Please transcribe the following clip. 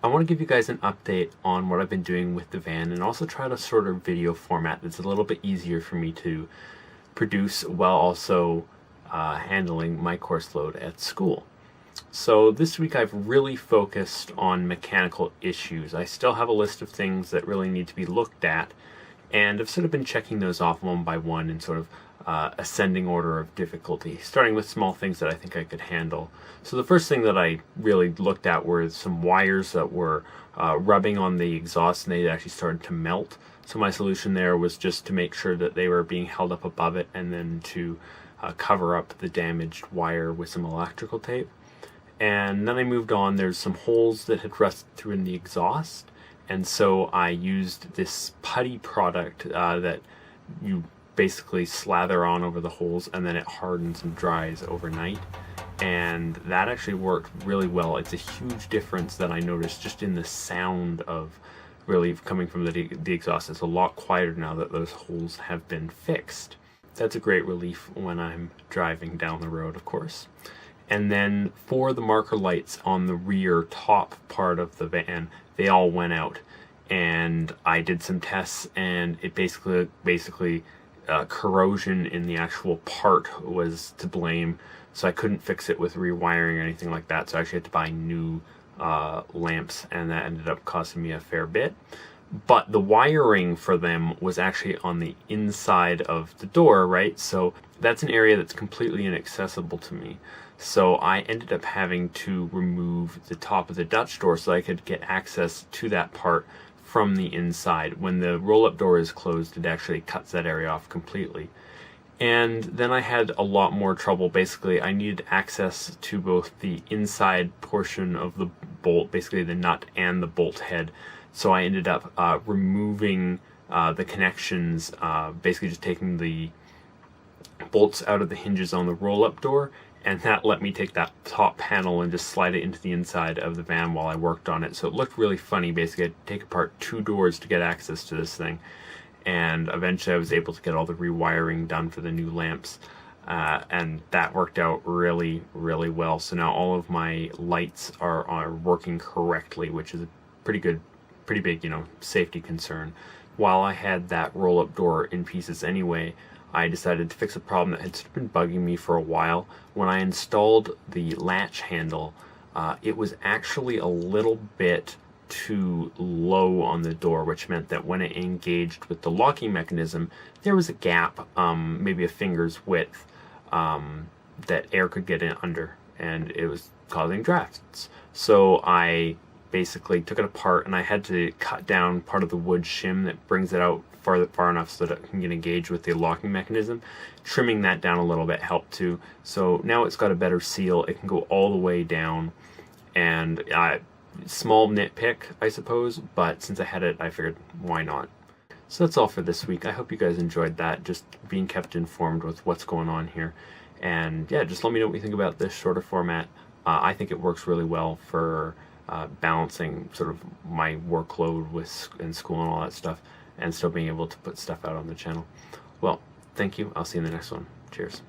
I want to give you guys an update on what I've been doing with the van and also try to sort of video format that's a little bit easier for me to produce while also handling my course load at school. So this week I've really focused on mechanical issues. I still have a list of things that really need to be looked at, and I've sort of been checking those off one by one in sort of ascending order of difficulty, starting with small things that I think I could handle. So the first thing that I really looked at were some wires that were rubbing on the exhaust, and they actually started to melt. So my solution there was just to make sure that they were being held up above it, and then to cover up the damaged wire with some electrical tape. And then I moved on. There's some holes that had rusted through in the exhaust, and so I used this putty product that you basically slather on over the holes, and then it hardens and dries overnight, and that actually worked really well. It's a huge difference that I noticed just in the sound of really coming from the exhaust. It's a lot quieter now that those holes have been fixed. That's a great relief when I'm driving down the road, of course. And then for the marker lights on the rear top part of the van, they all went out, and I did some tests, and it basically corrosion in the actual part was to blame, so I couldn't fix it with rewiring or anything like that, so I actually had to buy new lamps, and that ended up costing me a fair bit. But the wiring for them was actually on the inside of the door, right? So that's an area that's completely inaccessible to me. So I ended up having to remove the top of the Dutch door so I could get access to that part from the inside. When the roll-up door is closed, it actually cuts that area off completely. And then I had a lot more trouble. Basically, I needed access to both the inside portion of the bolt, basically the nut and the bolt head. So I ended up removing the connections, basically just taking the bolts out of the hinges on the roll-up door, and that let me take that top panel and just slide it into the inside of the van while I worked on it. So it looked really funny. Basically, I had to take apart 2 doors to get access to this thing, and eventually I was able to get all the rewiring done for the new lamps, and that worked out really, really well. So now all of my lights are working correctly, which is a pretty big, safety concern. While I had that roll-up door in pieces anyway, I decided to fix a problem that had sort of been bugging me for a while. When I installed the latch handle, it was actually a little bit too low on the door, which meant that when it engaged with the locking mechanism, there was a gap, maybe a finger's width, that air could get in under, and it was causing drafts. So I basically took it apart, and I had to cut down part of the wood shim that brings it out far enough so that it can get engaged with the locking mechanism. Trimming that down a little bit helped too. So now it's got a better seal. It can go all the way down, and small nitpick, I suppose, but since I had it, I figured why not. So that's all for this week. I hope you guys enjoyed that, just being kept informed with what's going on here. And yeah, just let me know what you think about this shorter format. I think it works really well for balancing sort of my workload in school and all that stuff, and still being able to put stuff out on the channel. Well, thank you. I'll see you in the next one. Cheers.